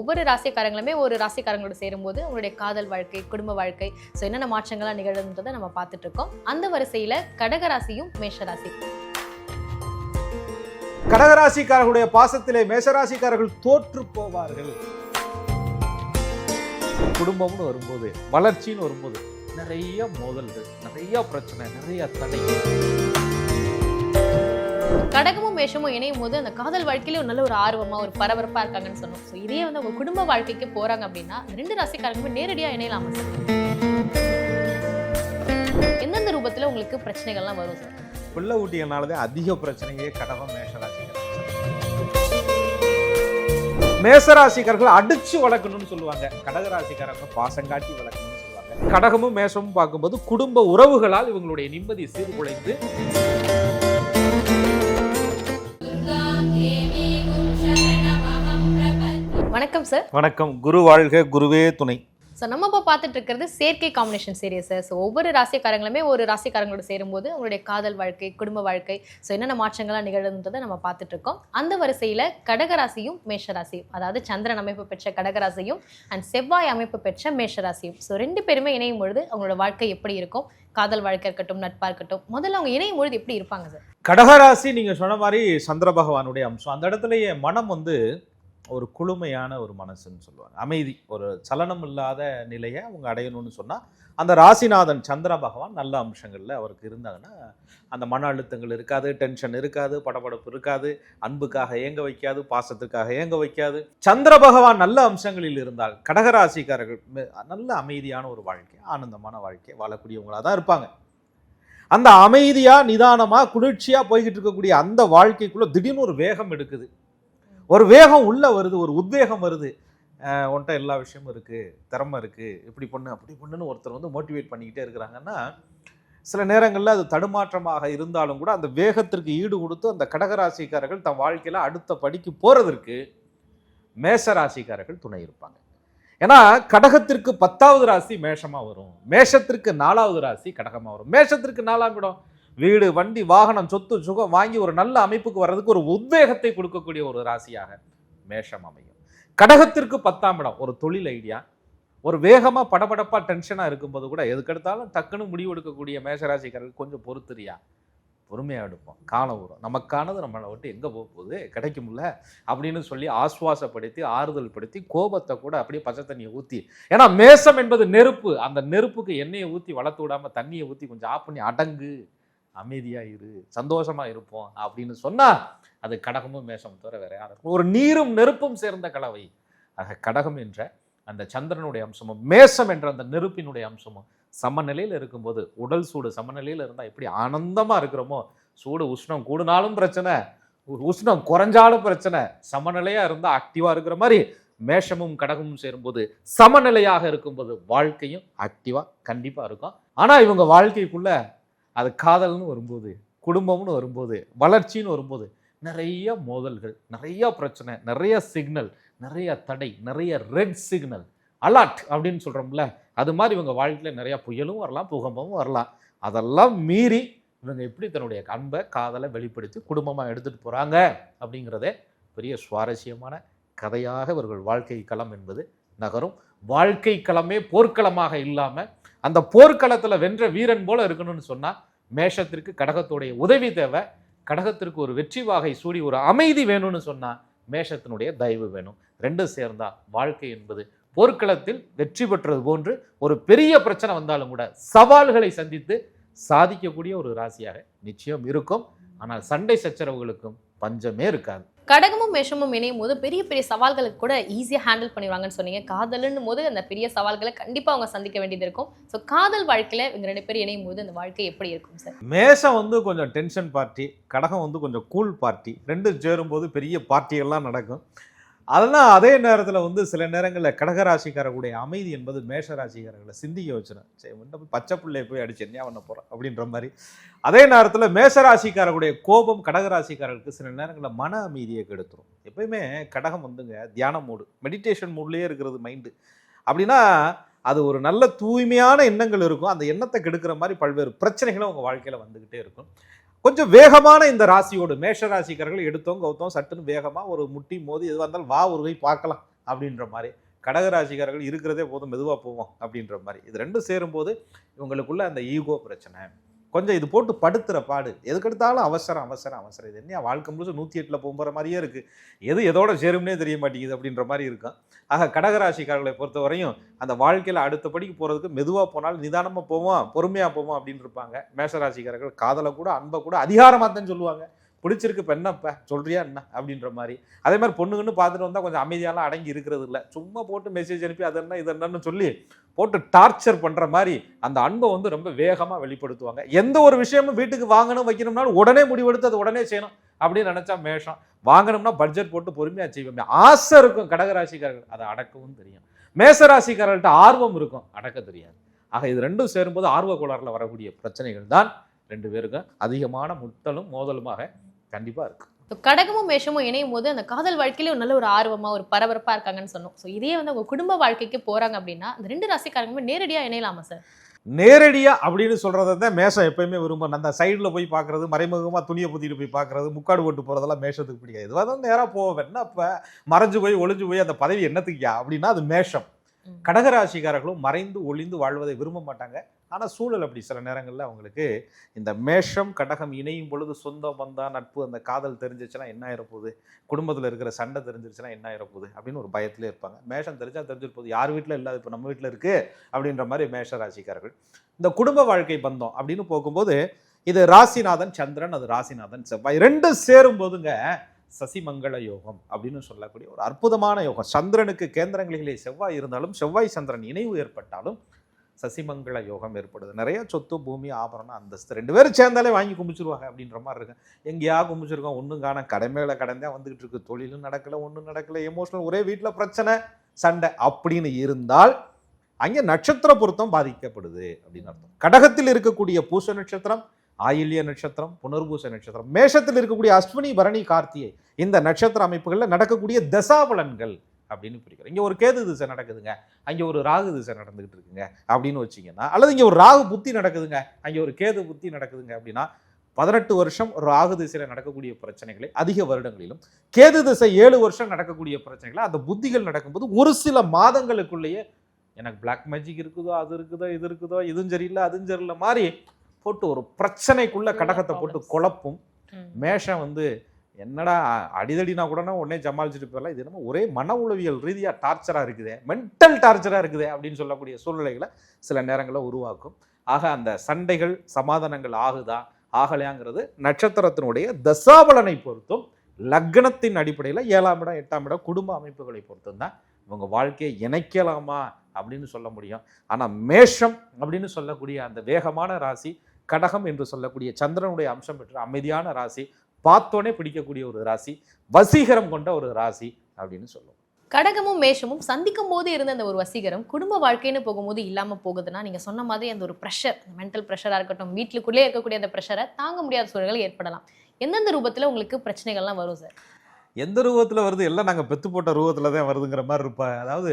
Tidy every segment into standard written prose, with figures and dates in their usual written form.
ஒவ்வொரு ராசிக்காரங்களுமே ஒரு ராசிக்காரங்களோட சேரும்போது உங்களுடைய காதல் வாழ்க்கை, குடும்ப வாழ்க்கை, ஸோ என்னென்ன மாற்றங்கள்லாம் நிகழுன்றதை நம்ம பார்த்துட்டு இருக்கோம். அந்த வரிசையில கடகராசியும் மேஷராசி. கடகராசிக்காரர்களுடைய பாசத்திலே மேஷராசிக்காரர்கள் தோற்று போவார்கள். குடும்பம்னு வரும்போது, வளர்ச்சின்னு வரும்போது நிறைய மோதல்கள், நிறைய பிரச்சனை, நிறைய தடை. கடகமும் மேஷமும் இணையும் போது அந்த காதல் வாழ்க்கையில ஒரு நல்ல ஒரு ஆர்வமா ஒரு பரபரப்பா இருக்காங்கன்னு சொன்னோம். ஸோ இதே வந்து அவங்க குடும்ப வாழ்க்கைக்கு போறாங்க அப்படின்னா ரெண்டு ராசிக்காரங்களுமே நேரடியா இணையலாமா சார்? எந்தெந்த ரூபத்துல உங்களுக்கு பிரச்சனைகள்லாம் வரும் சார்? பிள்ளை ஊட்டியனாலதான் அதிக பிரச்சனையே கடகம் மேஷராசிக்காரர்கள். மேஷராசிக்காரர்கள் அடிச்சு வளர்க்கணும்னு சொல்லுவாங்க, கடகராசிக்காரர்கள் பாசங்காட்டி வளர்க்கணும்னு சொல்லுவாங்க. கடகமும் மேஷமும் பார்க்கும்போது குடும்ப உறவுகளால் இவங்களுடைய நிம்மதி சீர்குலைந்து வணக்கம் சார். வணக்கம். குரு வாழ்க, குருவே துணை. ஸோ நம்ம இப்போ பார்த்துட்டு இருக்கிறது செயற்கை காம்பினேஷன் சீரியஸ் சார். ஸோ ஒவ்வொரு ராசிக்காரங்களுமே ஒரு ராசிக்காரங்களோட சேரும்போது உங்களுடைய காதல் வாழ்க்கை, குடும்ப வாழ்க்கை, ஸோ என்னென்ன மாற்றங்கள்லாம் நிகழுன்றதை நம்ம பார்த்துட்டு இருக்கோம். அந்த வரிசையில் கடகராசியும் மேஷராசியும், அதாவது சந்திரன் அமைப்பு பெற்ற கடகராசியும் அண்ட் செவ்வாய் அமைப்பு பெற்ற மேஷராசியும், ஸோ ரெண்டு பேருமே இணையும் பொழுது அவங்களோட வாழ்க்கை எப்படி இருக்கும்? காதல் வாழ்க்கை இருக்கட்டும், நட்பா இருக்கட்டும், முதல்ல அவங்க இணையும் பொழுது எப்படி இருப்பாங்க சார்? கடகராசி நீங்க சொன்ன மாதிரி சந்திர பகவானுடைய அம்சம். அந்த இடத்துலயே மனம் ஒரு குளுமையான ஒரு மனசுன்னு சொல்லுவாங்க. அமைதி, ஒரு சலனம் இல்லாத நிலையை அவங்க அடையணும்னு சொன்னால் அந்த ராசிநாதன் சந்திர பகவான் நல்ல அம்சங்களில் அவருக்கு இருந்தாங்கன்னா அந்த மன அழுத்தங்கள் இருக்காது, டென்ஷன் இருக்காது, படபடப்பு இருக்காது, அன்புக்காக ஏங்க வைக்காது, பாசத்துக்காக ஏங்க வைக்காது. சந்திர பகவான் நல்ல அம்சங்களில் இருந்தால் கடகராசிக்காரர்கள் நல்ல அமைதியான ஒரு வாழ்க்கை, ஆனந்தமான வாழ்க்கை வாழக்கூடியவங்களாக தான் இருப்பாங்க. அந்த அமைதியாக நிதானமாக குளிர்ச்சியாக போய்கிட்டு இருக்கக்கூடிய அந்த வாழ்க்கைக்குள்ளே திடீர்னு ஒரு வேகம் எடுக்குது, ஒரு வேகம் உள்ள வருது, ஒரு உத்வேகம் வருது. உன்ட்ட எல்லா விஷயமும் இருக்குது, திறமை இருக்குது, இப்படி பண்ணு அப்படி பண்ணுன்னு ஒருத்தர் மோட்டிவேட் பண்ணிக்கிட்டே இருக்கிறாங்கன்னா சில நேரங்களில் அது தடுமாற்றமாக இருந்தாலும் கூட அந்த வேகத்திற்கு ஈடு கொடுத்து அந்த கடகராசிக்காரர்கள் தன் வாழ்க்கையில் அடுத்த படிக்கு போகிறதற்கு மேஷராசிக்காரர்கள் துணை இருப்பாங்க. ஏன்னா கடகத்திற்கு 10வது ராசி மேஷமாக வரும், மேஷத்திற்கு 4வது ராசி கடகமாக வரும். மேஷத்திற்கு 4ஆம் இடம் வீடு, வண்டி, வாகனம், சொத்து, சுகம் வாங்கி ஒரு நல்ல அமைப்புக்கு வர்றதுக்கு ஒரு உத்வேகத்தை கொடுக்கக்கூடிய ஒரு ராசியாக மேஷம் அமையும். கடகத்திற்கு 10ஆம் இடம் ஒரு தொழில் ஐடியா, ஒரு வேகமாக படபடப்பாக டென்ஷனாக இருக்கும்போது கூட எதுக்கெடுத்தாலும் டக்குன்னு முடிவு எடுக்கக்கூடிய மேஷராசிக்காரர்கள் கொஞ்சம் பொறுத்துறியா, பொறுமையாக எடுப்போம், காலம் வரும், நமக்கானது நம்மளை விட்டு எங்கே போக போகுது, கிடைக்கும்ல அப்படின்னு சொல்லி ஆசுவாசப்படுத்தி ஆறுதல் படுத்தி கோபத்தை கூட அப்படியே பச்சை தண்ணியை ஊற்றி, ஏன்னா மேஷம் என்பது நெருப்பு, அந்த நெருப்புக்கு எண்ணெயை ஊற்றி வளர்த்து விடாமல் தண்ணியை ஊற்றி கொஞ்சம் ஆஃப் பண்ணி அடங்கு, அமைதியாக இரு, சந்தோஷமாக இருப்போம் அப்படின்னு சொன்னால் அது கடகமும் மேஷம் தவிர வேற யாரும். ஒரு நீரும் நெருப்பும் சேர்ந்த கலவை. ஆக கடகம் என்ற அந்த சந்திரனுடைய அம்சமும் மேஷம் என்ற அந்த நெருப்பினுடைய அம்சமும் சமநிலையில் இருக்கும்போது, உடல் சூடு சமநிலையில் இருந்தால் எப்படி ஆனந்தமாக இருக்கிறோமோ, சூடு உஷ்ணம் கூடுனாலும் பிரச்சனை, உஷ்ணம் குறைஞ்சாலும் பிரச்சனை, சமநிலையாக இருந்தால் ஆக்டிவாக இருக்கிற மாதிரி மேஷமும் கடகமும் சேரும்போது சமநிலையாக இருக்கும்போது வாழ்க்கையும் ஆக்டிவாக கண்டிப்பாக இருக்கும். ஆனால் இவங்க வாழ்க்கைக்குள்ள அது காதல்னு வரும்போது, குடும்பம்னு வரும்போது, வளர்ச்சின்னு வரும்போது நிறைய மோதல்கள், நிறைய பிரச்சனை, நிறைய சிக்னல், நிறைய தடை, நிறைய ரெட் சிக்னல், அலர்ட் அப்படின்னு சொல்கிறோம்ல, அது மாதிரி இவங்க வாழ்க்கையில் நிறைய புயலும் வரலாம், பூகம்பமும் வரலாம். அதெல்லாம் மீறி இவங்க எப்படி தன்னுடைய அன்பை, காதலை வெளிப்படுத்தி குடும்பமாக எடுத்துகிட்டு போகிறாங்க அப்படிங்கிறதே பெரிய சுவாரஸ்யமான கதையாக இவர்கள் வாழ்க்கை களம் என்பது நகரும். வாழ்க்கை களமே போர்க்களமாக இல்லாமல் அந்த போர்க்களத்தில் வென்ற வீரன் போல இருக்கணும்னு சொன்னால் மேஷத்திற்கு கடகத்துடைய உதவி தேவை. கடகத்திற்கு ஒரு வெற்றி வாகை சூடி ஒரு அமைதி வேணும்னு சொன்னால் மேஷத்தினுடைய தயவு வேணும். ரெண்டும் சேர்ந்தா வாழ்க்கை என்பது போர்க்களத்தில் வெற்றி பெற்றது போன்று ஒரு பெரிய பிரச்சனை வந்தாலும் கூட சவால்களை சந்தித்து சாதிக்கக்கூடிய ஒரு ராசியாக நிச்சயம் இருக்கும். ஆனால் சண்டை சச்சரவுகளுக்கும் பஞ்சமே இருக்காது. கடகமும் மேஷமும் இணையும் போது பெரிய பெரிய சவால்களுக்கு கூட ஈஸியாக ஹேண்டில் பண்ணிடுவாங்கன்னு சொன்னீங்க. காதல்னும் போது அந்த பெரிய சவால்களை கண்டிப்பாக அவங்க சந்திக்க வேண்டியது இருக்கும். ஸோ காதல் வாழ்க்கையில் இவங்க ரெண்டு பேரும் இணையும் போது அந்த வாழ்க்கை எப்படி இருக்கும் சார்? மேஷம் கொஞ்சம் டென்ஷன் பார்ட்டி, கடகம் கொஞ்சம் கூல் பார்ட்டி, ரெண்டும் சேரும்போது பெரிய பார்ட்டிகள்லாம் நடக்கும். அதெல்லாம் அதே நேரத்தில் சில நேரங்களில் கடகராசிக்காரர்களுடைய அமைதி என்பது மேஷராசிக்காரர்களை சிந்திக்க வச்சிடும். சரி, பச்சை பிள்ளையை போய் அடிச்சு என்ன பண்ண போகிறோம் அப்படின்ற மாதிரி. அதே நேரத்தில் மேஷராசிக்காரர்களுடைய கோபம் கடகராசிக்காரர்களுக்கு சில நேரங்களில் மன அமைதியை கெடுத்துரும். எப்பயுமே கடகம் தியான மூடு, மெடிடேஷன் மூட்லேயே இருக்கிறது மைண்டு. அப்படின்னா அது ஒரு நல்ல தூய்மையான எண்ணங்கள் இருக்கும், அந்த எண்ணத்தை கெடுக்கிற மாதிரி பல்வேறு பிரச்சனைகளும் உங்கள் வாழ்க்கையில் வந்துக்கிட்டே இருக்கும். கொஞ்சம் வேகமான இந்த ராசியோடு மேஷ ராசிக்காரர்கள் எடுத்தோம் கௌத்தம் சட்டுன்னு வேகமாக ஒரு முட்டி மோதி எது வந்தாலும் வா ஒரு கை பார்க்கலாம் அப்படின்ற மாதிரி, கடகராசிக்காரர்கள் இருக்கிறதே போதும் மெதுவாக போவோம் அப்படின்ற மாதிரி. இது ரெண்டும் சேரும்போது இவங்களுக்குள்ள அந்த ஈகோ பிரச்சனை, கொஞ்சம் இது போட்டு படுத்துற பாடு, எதுக்கெடுத்தாலும் அவசரம் அவசரம் அவசரம். இது என்ன வாழ்க்கை முழுசு 108ல் போகிற மாதிரியே இருக்குது, எது எதோட சேரும்னே தெரிய மாட்டேங்குது அப்படின்ற மாதிரி இருக்கும். ஆக கடகராசிக்காரர்களை பொறுத்த வரையும் அந்த வாழ்க்கையில் அடுத்த படிக்கு போகிறதுக்கு மெதுவாக போனாலும் நிதானமாக போவோம், பொறுமையாக போவோம் அப்படின்னு இருப்பாங்க. மேஷராசிக்காரர்கள் காதலை கூட அன்பை கூட அதிகாரமாக தான் சொல்லுவாங்க. பிடிச்சிருக்கு இப்போ என்னப்பா சொல்றியா என்ன அப்படின்ற மாதிரி. அதே மாதிரி பொண்ணுங்கன்னு பார்த்துட்டு வந்தால் கொஞ்சம் அமைதியாலாம் அடங்கி இருக்கிறது இல்லை, சும்மா போட்டு மெசேஜ் அனுப்பி அது என்ன இது என்னன்னு சொல்லி போட்டு டார்ச்சர் பண்ணுற மாதிரி அந்த அன்பை வந்து ரொம்ப வேகமாக வெளிப்படுத்துவாங்க. எந்த ஒரு விஷயமும் வீட்டுக்கு வாங்கணும் வைக்கணும்னாலும் உடனே முடிவெடுத்து அது உடனே செய்யணும் அப்படின்னு நினச்சா மேஷம். வாங்கணும்னா பட்ஜெட் போட்டு பொறுமையாக செய்வோம். ஆசை இருக்கும் கடகராசிக்காரர்கள், அதை அடக்கவும் தெரியும். மேசராசிக்காரர்கள்ட்ட ஆர்வம் இருக்கும், அடக்க தெரியாது. ஆக இது ரெண்டும் சேரும்போது ஆர்வ கோளாறுல வரக்கூடிய பிரச்சனைகள் தான் ரெண்டு பேருக்கும் அதிகமான முட்டலும் மோதலுமாக கண்டிப்பாக இருக்கு. கடகமும் மேஷமும் இணையும் போது அந்த காதல் வாழ்க்கையில ஒரு நல்ல ஒரு ஆர்வமா ஒரு பரபரப்பா இருக்காங்கன்னு சொன்னோம். ஸோ இதே வந்து உங்க குடும்ப வாழ்க்கைக்கு போறாங்க அப்படின்னா அந்த 2 ராசிக்காரங்களுமே நேரடியா இணையலாமா சார்? நேரடியா அப்படின்னு சொல்றதை தான் மேஷம் எப்பயுமே விரும்பும். அந்த சைடில் போய் பார்க்கறது, மறைமுகமாக துணியை புத்திட்டு போய் பார்க்கறது, முக்காடு போட்டு போகிறதெல்லாம் மேஷத்துக்கு பிடிக்காது. இதுவாக தான் நேராக போவேன், என்ன அப்போ மறைஞ்சு போய் ஒளிஞ்சு போய் அந்த பதவி என்னத்துக்கியா அப்படின்னா அது மேஷம். கடகராசிக்காரர்களும் மறைந்து ஒளிந்து வாழ்வதை விரும்ப மாட்டாங்க. ஆனால் சூழல் அப்படி சில நேரங்களில் அவங்களுக்கு இந்த மேஷம் கடகம் இணையும் பொழுது சொந்தம் பந்தா நட்பு அந்த காதல் தெரிஞ்சிச்சுன்னா என்ன ஆயிரப்போகுது, குடும்பத்தில் இருக்கிற சண்டை தெரிஞ்சிருச்சுன்னா என்ன ஆயிரப்போகுது அப்படின்னு ஒரு பயத்திலே இருப்பாங்க. மேஷம் தெரிஞ்சிட்டு போகுது, யார் வீட்டில் இல்லாது இப்போ நம்ம வீட்டில் இருக்குது அப்படின்ற மாதிரி மேஷ ராசிக்காரர்கள். இந்த குடும்ப வாழ்க்கை பந்தம் அப்படின்னு போகும்போது இது ராசிநாதன் சந்திரன், அது ராசிநாதன் செவ்வாய், ரெண்டும் சேரும் போதுங்க சசிமங்கள யோகம் அப்படின்னு சொல்லக்கூடிய ஒரு அற்புதமான யோகம். சந்திரனுக்கு கேந்திரங்களிலே செவ்வாய் இருந்தாலும் செவ்வாய் சந்திரன் இணைவு ஏற்பட்டாலும் சசிமங்கள யோகம் ஏற்படுது. நிறைய சொத்து பூமி ஆபரணம் அந்தஸ்து 2 பேரும் சேர்ந்தாலே வாங்கி கும்பிச்சிருவாங்க அப்படின்ற மாதிரி இருக்கு. எங்கேயா கும்பிச்சிருக்கோம், ஒன்றும் காண, கடமையில கடந்தான் வந்துகிட்டு இருக்கு, தொழிலும் நடக்கல, ஒன்றும் நடக்கல, எமோஷனல், ஒரே வீட்டில் பிரச்சனை சண்டை அப்படின்னு இருந்தால் அங்கே நட்சத்திர பொருத்தம் பாதிக்கப்படுது அப்படின்னு அர்த்தம். கடகத்தில் இருக்கக்கூடிய பூச நட்சத்திரம், ஆயில்ய நட்சத்திரம், புனர்பூச நட்சத்திரம், மேஷத்தில் இருக்கக்கூடிய அஸ்வினி பரணி கார்த்திகை, இந்த நட்சத்திர அமைப்புகளில் நடக்கக்கூடிய தசாபலன்கள் அப்படின்னு பிரிக்கிறோம். இங்கே ஒரு கேது திசை நடக்குதுங்க, அங்கே ஒரு ராகு திசை நடந்துகிட்டு இருக்குங்க அப்படின்னு வச்சிங்கன்னா, அல்லது இங்கே ஒரு ராகு புத்தி நடக்குதுங்க, அங்கே ஒரு கேது புத்தி நடக்குதுங்க அப்படின்னா 18 வருஷம் ராகு திசையில் நடக்கக்கூடிய பிரச்சனைகளை அதிக வருடங்களிலும், கேது திசை 7 வருஷம் நடக்கக்கூடிய பிரச்சனைகளை அந்த புத்திகள் நடக்கும்போது ஒரு சில மாதங்களுக்குள்ளேயே எனக்கு பிளாக் மேஜிக் இருக்குதோ, அது இருக்குதோ, இது இருக்குதோ, இதுவும் சரியில்லை அதுவும் சரியில்லை மாதிரி போட்டு ஒரு பிரச்சனைக்குள்ள கடகத்தை போட்டு குழப்பும். மேஷம் வந்து என்னடா அடிதடினா கூட உடனே சமாளிச்சுட்டு போயிடலாம், இது என்னமோ ஒரே மன உளவியல் ரீதியாக டார்ச்சராக இருக்குதே, மென்டல் டார்ச்சராக இருக்குதே அப்படின்னு சொல்லக்கூடிய சூழ்நிலைகளை சில நேரங்களில் உருவாக்கும். ஆக அந்த சண்டைகள் சமாதானங்கள் ஆகுதா ஆகலையாங்கிறது நட்சத்திரத்தினுடைய தசாபலனை பொறுத்தும், லக்னத்தின் அடிப்படையில் 7ஆம் இடம் 8ஆம் இடம் குடும்ப அமைப்புகளை பொறுத்தும் தான் இவங்க வாழ்க்கையை இணைக்கலாமா அப்படின்னு சொல்ல முடியும். ஆனால் மேஷம் அப்படின்னு சொல்லக்கூடிய அந்த வேகமான ராசி, கடகம் என்று சொல்லக்கூடிய சந்திரனுடைய அம்சம் பெற்ற அமைதியான ராசி, பார்த்தோன்னே பிடிக்கக்கூடிய ஒரு ராசி, வசீகரம் கொண்ட ஒரு ராசி அப்படின்னு சொல்லுவோம். கடகமும் மேஷமும் சந்திக்கும் போது இருந்த அந்த ஒரு வசீகரம் குடும்ப வாழ்க்கைன்னு போகும்போது இல்லாமல் போகுதுன்னா நீங்கள் சொன்ன மாதிரி அந்த ஒரு ப்ரெஷர், மென்டல் ப்ரெஷராக இருக்கட்டும், வீட்டுக்குள்ளே இருக்கக்கூடிய அந்த ப்ரெஷரை தாங்க முடியாத சூழல்கள் ஏற்படலாம். எந்தெந்த ரூபத்தில் உங்களுக்கு பிரச்சனைகள்லாம் வரும் சார்? எந்த ரூபத்தில் வருது, எல்லாம் நாங்கள் பெத்து போட்ட ரூபத்தில் தான் வருதுங்கிற மாதிரி இருப்பாங்க. அதாவது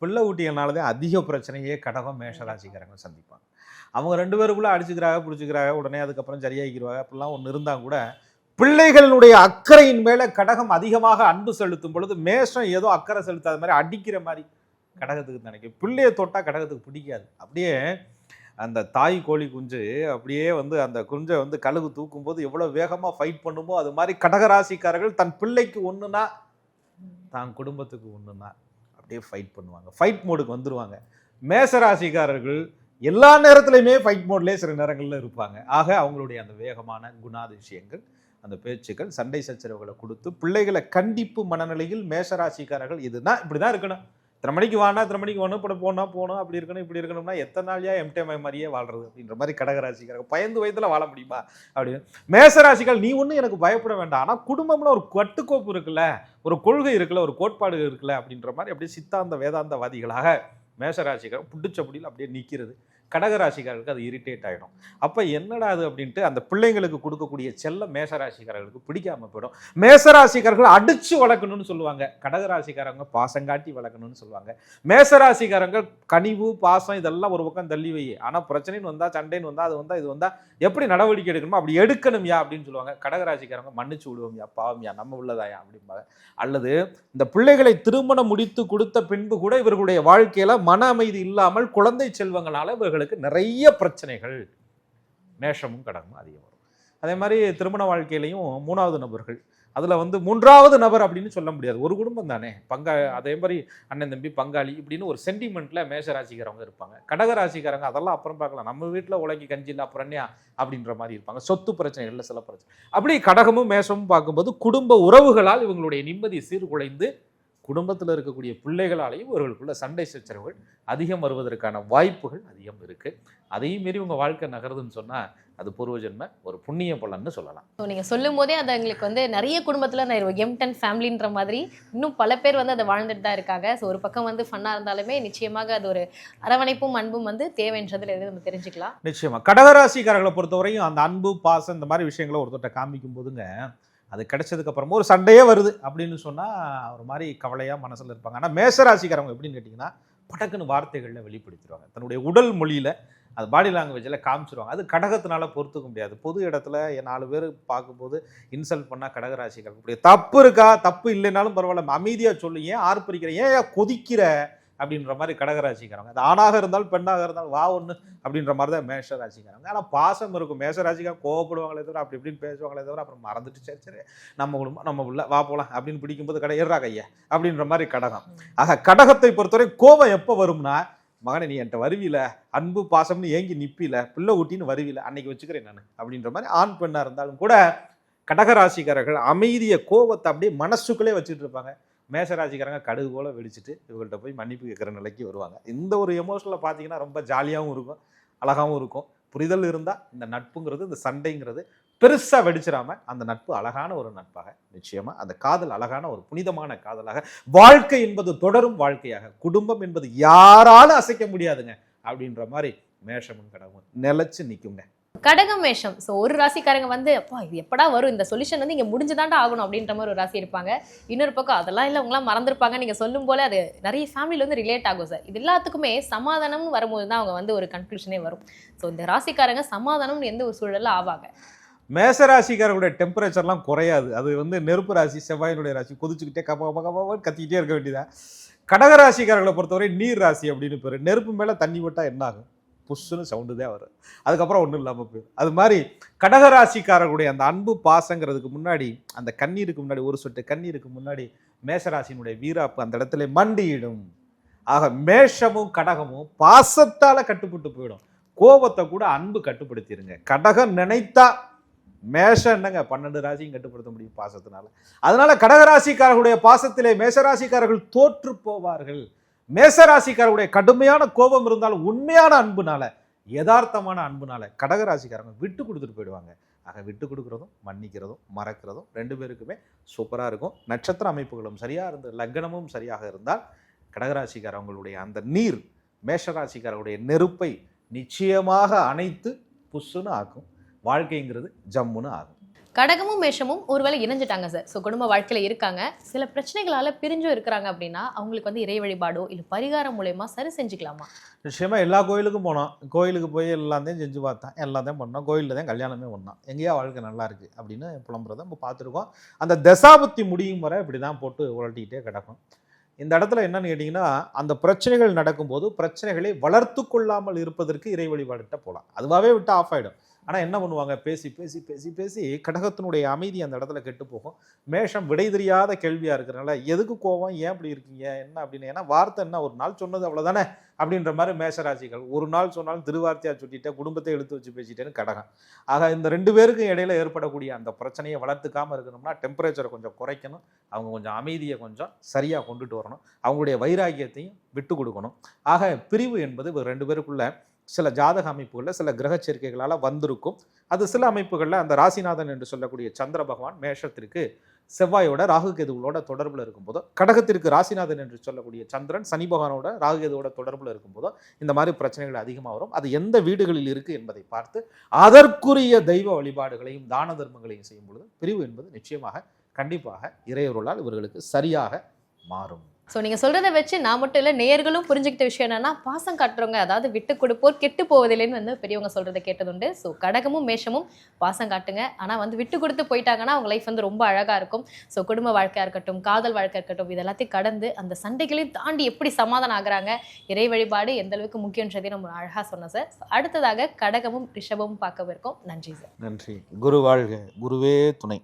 பிள்ளை ஊட்டியனால தான் அதிக பிரச்சனையே கடகம் மேஷராசிக்காரங்க சந்திப்பாங்க. அவங்க 2 பேருக்குள்ளே அடிச்சுக்கிறாங்க பிடிச்சிக்கிறாங்க, உடனே அதுக்கப்புறம் சரியாகிடுவாங்க. அப்படிலாம் ஒன்று இருந்தால் கூட பிள்ளைகளுடைய அக்கறையின் மேலே கடகம் அதிகமாக அன்பு செலுத்தும் பொழுது மேஷம் ஏதோ அக்கறை செலுத்தாத மாதிரி அடிக்கிற மாதிரி கடகத்துக்கு நினைக்கும். பிள்ளையை தொட்டால் கடகத்துக்கு பிடிக்காது. அப்படியே அந்த தாய் கோழி குஞ்சு அப்படியே வந்து அந்த குஞ்சை வந்து கழுகு தூக்கும் போது எவ்வளோ வேகமாக ஃபைட் பண்ணுமோ அது மாதிரி கடகராசிக்காரர்கள் தன் பிள்ளைக்கு ஒன்றுனா தான் குடும்பத்துக்கு ஒன்றுனா அப்படியே ஃபைட் பண்ணுவாங்க, ஃபைட் மோடுக்கு வந்துடுவாங்க. மேசராசிக்காரர்கள் எல்லா நேரத்துலையுமே ஃபைட் மோட்லேயே சில நேரங்களில் இருப்பாங்க. ஆக அவங்களுடைய அந்த வேகமான குணாதிசயங்கள், அந்த பேச்சுக்கள், சண்டை சச்சரவுகளை கொடுத்து பிள்ளைகளை கண்டிப்பு மனநிலையில் மேஷராசிக்காரர்கள் இதுதான் இப்படி தான் இருக்கணும், இத்தனை மணிக்கு வானா இத்தனை மணிக்கு ஒன்று இப்படி போகணும் அப்படி இருக்கணும் இப்படி இருக்கணும்னா எத்தனை நாளையா எம்டிஎம்ஐ மாதிரியே வாழ்றது அப்படின்ற மாதிரி கடகராசிக்காரர்கள் பயந்து வயதில் வாழ முடியுமா அப்படின்னு. மேஷராசிகள் நீ ஒன்றும் எனக்கு பயப்பட வேண்டாம், ஆனால் குடும்பம்ல ஒரு கட்டுக்கோப்பு இருக்குல்ல, ஒரு கொள்கை இருக்குல்ல, ஒரு கோட்பாடு இருக்குல்ல அப்படின்ற மாதிரி அப்படியே சித்தாந்த வேதாந்தவாதிகளாக மேஷராசிக்காரர் பிடிச்ச முடியல அப்படியே நிற்கிறது. கடகராசிக்காரர்களுக்கு அது இரிட்டேட் ஆகிடும். அப்போ என்னடா அது அப்படின்ட்டு அந்த பிள்ளைங்களுக்கு கொடுக்கக்கூடிய செல்ல மேசராசிக்காரர்களுக்கு பிடிக்காம போயிடும். மேசராசிக்காரர்கள் அடிச்சு வளர்க்கணும்னு சொல்லுவாங்க, கடகராசிக்காரங்க பாசங்காட்டி வளர்க்கணும்னு சொல்லுவாங்க. மேசராசிக்காரங்க கனிவு பாசம் இதெல்லாம் ஒரு பக்கம் தள்ளி வை, ஆனால் பிரச்சனைன்னு வந்தா சண்டைன்னு வந்தா அது வந்தா இது வந்தா எப்படி நடவடிக்கை எடுக்கணுமோ அப்படி எடுக்கணும்யா அப்படின்னு சொல்லுவாங்க. கடகராசிக்காரங்க மன்னிச்சு விடுவோம்யா, பாவம்யா, நம்ம உள்ளதாயா அப்படிம்பாங்க. அல்லது இந்த பிள்ளைகளை திருமணம் முடித்து கொடுத்த பின்பு கூட இவர்களுடைய வாழ்க்கையில மன அமைதி இல்லாமல் குழந்தை செல்வங்களால இவர்களுக்கு நிறைய பிரச்சனைகள் மேஷமும் கடகமும் அதிகம் வரும். அதே மாதிரி திருமண வாழ்க்கையிலையும் மூணாவது நபர்கள், அதுல மூன்றாவது நபர் அப்படின்னு சொல்ல முடியாது, ஒரு குடும்பம் தானே அதே மாதிரி அண்ணன் தம்பி பங்காளி இப்படின்னு ஒரு சென்டிமெண்ட்ல மேஷராசிக்காரவங்க இருப்பாங்க. கடகராசிக்காரங்க அதெல்லாம் அப்புறம் பார்க்கலாம், நம்ம வீட்டுல உலகி கஞ்சி இல்லை அப்புறம் என்ன அப்படின்ற மாதிரி இருப்பாங்க. சொத்து பிரச்சனைகள்ல சில பிரச்சனை. அப்படி கடகமும் மேஷமும் பார்க்கும்போது குடும்ப உறவுகளால் இவங்களுடைய நிம்மதி சீர்குலைந்து குடும்பத்தில் இருக்கக்கூடிய பிள்ளைகளாலேயும் இவர்களுக்குள்ள சண்டை சச்சரவுகள் அதிகம் வருவதற்கான வாய்ப்புகள் அதிகம் இருக்கு. அதையும் மீறி உங்க வாழ்க்கை நகருதுன்னு சொன்னா அது பூர்வ ஜென்ம ஒரு புண்ணிய பலன்னு சொல்லலாம். ஸோ நீங்கள் சொல்லும் போதே அது எங்களுக்கு நிறைய குடும்பத்தில் M10 ஃபேமிலின்ற மாதிரி இன்னும் பல பேர் அதை வாழ்ந்துட்டு தான் இருக்காங்க. ஸோ ஒரு பக்கம் ஃபன்னாக இருந்தாலுமே நிச்சயமாக அது ஒரு அரவணைப்பும் அன்பும் தேவைன்றதுல எது நம்ம தெரிஞ்சுக்கலாம். நிச்சயமா கடகராசிக்காரர்களை பொறுத்தவரையும் அந்த அன்பு பாசம் இந்த மாதிரி விஷயங்களை ஒருத்தர்கிட்ட காமிக்கும் போதுங்க, அது கிடைச்சதுக்கு அப்புறமா ஒரு சண்டையே வருது அப்படின்னு சொன்னா ஒரு மாதிரி கவலையா மனசுல இருப்பாங்க. ஆனா மேஷராசிக்காரவங்க எப்படின்னு கேட்டீங்கன்னா படக்குன்னு வார்த்தைகள்ல வெளிப்படுத்திடுவாங்க, தன்னுடைய உடல் மொழியில அது பாடி லாங்குவேஜில் காமிச்சிருவாங்க. அது கடகத்தினால பொறுத்துக்க முடியாது. பொது இடத்துல 4 பேர் பார்க்கும்போது இன்சல்ட் பண்ணால் கடகராசிக்காரங்க இப்படி தப்பு இருக்கா, தப்பு இல்லைனாலும் பரவாயில்ல அமைதியாக சொல்லு, ஏன் ஆர்ப்பரிக்கிற, ஏன் கொதிக்கிற அப்படின்ற மாதிரி கடகராசிக்காரங்க. அது ஆணாக இருந்தாலும் பெண்ணாக இருந்தாலும் வா ஒன்று அப்படின்ற மாதிரி தான் மேஷராசிக்காரங்க. ஆனால் பாசம் இருக்கும். மேஷராசிக்காக கோவப்படுவாங்களே தவிர அப்படி இப்படின்னு பேசுவாங்களே தவிர அப்புறம் மறந்துட்டு சரி சரி நம்ம குடும்பம் நம்ம உள்ள வா போகலாம் அப்படின்னு பிடிக்கும்போது ஏறா கையா அப்படின்ற மாதிரி கடகம். ஆக கடகத்தை பொறுத்தவரை கோபம் எப்போ வரும்னா, மகனை நீ என்கிட்ட வருவில, அன்பு பாசம்னு ஏங்கி நிப்பில, பிள்ளை ஊட்டின்னு வருவில, அன்னைக்கு வச்சுக்கிறேன் நான் அப்படின்ற மாதிரி ஆண் பெண்ணாக இருந்தாலும் கூட கடகராசிக்காரர்கள் அமைதியை கோபத்தை அப்படியே மனசுக்குள்ளே வச்சுட்டு இருப்பாங்க. மேஷராசிக்காரங்க கடுகு போல வெடிச்சிட்டு இவங்கள்ட்ட போய் மன்னிப்பு கேட்குற நிலைக்கு வருவாங்க. இந்த ஒரு எமோஷனில் பார்த்தீங்கன்னா ரொம்ப ஜாலியாகவும் இருக்கும், அழகாகவும் இருக்கும். புரிதல் இருந்தால் இந்த நட்புங்கிறது, இந்த சண்டைங்கிறது பெருசாக வெடிச்சிடாம அந்த நட்பு அழகான ஒரு நட்பாக, நிச்சயமா அந்த காதல் அழகான ஒரு புனிதமான காதலாக, வாழ்க்கை என்பது தொடரும் வாழ்க்கையாக, குடும்பம் என்பது யாராலும் அசைக்க முடியாதுங்க அப்படின்ற மாதிரி மேஷமும் கடகமும் நிலைச்சு நிற்குங்க. கடகம் மேஷம். ஸோ ஒரு ராசிக்காரங்க அப்பா இது எப்படா வரும், இந்த சொல்யூஷன் இங்கே முடிஞ்சுதாண்டா ஆகணும் அப்படின்ற மாதிரி ஒரு ராசி இருப்பாங்க. இன்னொரு பக்கம் அதெல்லாம் இல்லை, உங்களாம் மறந்துருப்பாங்க. நீங்கள் சொல்லும் போல அது நிறைய ஃபேமிலியில் ரிலேட் ஆகும் சார். இது எல்லாத்துக்குமே சமாதானம்னு வரும்போது தான் அவங்க ஒரு கன்க்ளூஷனே வரும். ஸோ இந்த ராசிக்காரங்க சமாதானம்னு எந்த ஒரு சூழலில் ஆவாங்க. மேசராசிக்காரர்களுடைய டெம்பரேச்சர்லாம் குறையாது. அது நெருப்பு ராசி, செவ்வாயினுடைய ராசி, கொதிச்சுக்கிட்டே கத்திக்கிட்டே இருக்க வேண்டியதா. கடகராசிக்காரர்களை பொறுத்தவரை நீர் ராசி அப்படின்னு பேர். நெருப்பு மேலே தண்ணி விட்டால் என்ன ஆகும், புஷ்ஷுன்னு சவுண்டு தான் வரும், அதுக்கப்புறம் ஒன்றும் இல்லாமல் போயிடும். அது மாதிரி கடகராசிக்காரர்களுடைய அந்த அன்பு பாசங்கிறதுக்கு முன்னாடி, அந்த கண்ணீருக்கு முன்னாடி, ஒரு சொட்டு கண்ணீருக்கு முன்னாடி மேஷராசினுடைய வீராப்பு அந்த இடத்துல மண்டியிடும். ஆக மேஷமும் கடகமும் பாசத்தால் கட்டுப்பட்டு போயிடும். கோபத்தை கூட அன்பு கட்டுப்படுத்திடுங்க. கடகம் நினைத்தா மேஷம் என்னங்க 12 ராசியும் கட்டுப்படுத்த முடியும் பாசத்தினால. அதனால கடகராசிக்காரர்களுடைய பாசத்திலே மேஷராசிக்காரர்கள் தோற்று போவார்கள். மேசராசிக்காரருடைய கடுமையான கோபம் இருந்தாலும் உண்மையான அன்புனால, யதார்த்தமான அன்புனால கடகராசிக்காரங்க விட்டு கொடுத்துட்டு போயிடுவாங்க. ஆக விட்டு கொடுக்குறதும் மன்னிக்கிறதும் மறக்கிறதும் 2 பேருக்குமே சூப்பராக இருக்கும். நட்சத்திர அமைப்புகளும் சரியாக இருந்து லக்னமும் சரியாக இருந்தால் கடகராசிக்காரவங்களுடைய அந்த நீர் மேஷராசிக்காரருடைய நெருப்பை நிச்சயமாக அணைத்து புஷ்ஷுன்னு ஆக்கும். வாழ்க்கைங்கிறது ஜம்முன்னு ஆகும். கடகமும் மேஷமும் ஒருவேளை இணைஞ்சிட்டாங்க சார். ஸோ குடும்ப வாழ்க்கையில் இருக்காங்க, சில பிரச்சனைகளால் பிரிஞ்சும் இருக்கிறாங்க அப்படின்னா அவங்களுக்கு இறை வழிபாடோ இல்லை பரிகாரம் மூலயமா சரி செஞ்சுக்கலாமா? நிச்சயமா எல்லா கோயிலுக்கும் போனோம், கோயிலுக்கு போய் எல்லாத்தையும் செஞ்சு பார்த்தேன், எல்லாத்தையும் பண்ணோம், கோயிலில் தான் கல்யாணமே பண்ணோம், எங்கேயா வாழ்க்கை நல்லா இருக்கு அப்படின்னு புலம்புறதை நம்ம பார்த்துருக்கோம். அந்த தசாபுத்தி முடியும் வரை இப்படி தான் போட்டு உழட்டிக்கிட்டே கிடக்கும். இந்த இடத்துல என்னன்னு கேட்டிங்கன்னா, அந்த பிரச்சனைகள் நடக்கும்போது பிரச்சனைகளை வளர்த்து கொள்ளாமல் இருப்பதற்கு இறை வழிபாடுகிட்ட போகலாம். அதுவாகவே விட்டு ஆஃப் ஆகிடும். ஆனால் என்ன பண்ணுவாங்க, பேசி பேசி பேசி பேசி கடகத்தினுடைய அமைதி அந்த இடத்துல கெட்டு போகும். மேஷம் விடை தெரியாத கேள்வியாக இருக்கிறனால எதுக்கு கோவம், ஏன் அப்படி இருக்கீங்க என்ன அப்படின்னு, ஏன்னா வார்த்தை என்ன ஒரு நாள் சொன்னது அவ்வளோதானே அப்படின்ற மாதிரி மேஷராசிகள். ஒரு நாள் சொன்னாலும் திருவார்த்தையாக சுட்டிட்டேன், குடும்பத்தை இழுத்து வச்சு பேசிட்டேன்னு கடகம். ஆக இந்த 2 பேருக்கும் இடையில ஏற்படக்கூடிய அந்த பிரச்சனையை வளர்த்துக்காமல் இருக்கணும்னா டெம்பரேச்சரை கொஞ்சம் குறைக்கணும், அவங்க கொஞ்சம் அமைதியை கொஞ்சம் சரியாக கொண்டுட்டு வரணும், அவங்களுடைய வைராக்கியத்தையும் விட்டு கொடுக்கணும். ஆக பிரிவு என்பது 2 பேருக்குள்ள சில ஜாதக அமைப்புகளில் சில கிரக சேர்க்கைகளால் வந்திருக்கும். அது சில அமைப்புகளில் அந்த ராசிநாதன் என்று சொல்லக்கூடிய சந்திர பகவான் மேஷத்திற்கு செவ்வாயோட ராகு கேதுகளோட தொடர்புல இருக்கும்போதோ, கடகத்திற்கு ராசிநாதன் என்று சொல்லக்கூடிய சந்திரன் சனி பகவானோட ராகு கேதுவோட தொடர்புல இருக்கும்போதோ இந்த மாதிரி பிரச்சனைகள் அதிகமாக வரும். அது எந்த வீடுகளில் இருக்கு என்பதை பார்த்து அதற்குரிய தெய்வ வழிபாடுகளையும் தான தர்மங்களையும் செய்யும் பொழுது பிரிவு என்பது நிச்சயமாக கண்டிப்பாக இறையருளால் இவர்களுக்கு சரியாக மாறும். ஸோ நீங்கள் சொல்கிறத வச்சு நான் மட்டும் இல்லை, நேயர்களும் புரிஞ்சுக்கிட்ட விஷயம் என்னன்னா, பாசம் காட்டுறவங்க, அதாவது விட்டு கொடுப்போர் கெட்டு போவதில்லைன்னு வந்து பெரியவங்க சொல்கிறத கேட்டதுண்டு. ஸோ கடகமும் மேஷமும் பாசம் காட்டுங்க, ஆனால் வந்து விட்டு கொடுத்து போயிட்டாங்கன்னா அவங்க லைஃப் வந்து ரொம்ப அழகாக இருக்கும். ஸோ குடும்ப வாழ்க்கையாக இருக்கட்டும், காதல் வாழ்க்கை இருக்கட்டும், இது எல்லாத்தையும் கடந்து அந்த சண்டைகளையும் தாண்டி எப்படி சமாதானம் ஆகுறாங்க, இறை வழிபாடு எந்த அளவுக்கு முக்கியன்றதையும் நம்ம அழகாக சொன்னோம் சார். அடுத்ததாக கடகமும் ரிஷபமும் பார்க்க இருக்கோம். நன்றி சார். நன்றி. குரு வாழ்க, குருவே துணை.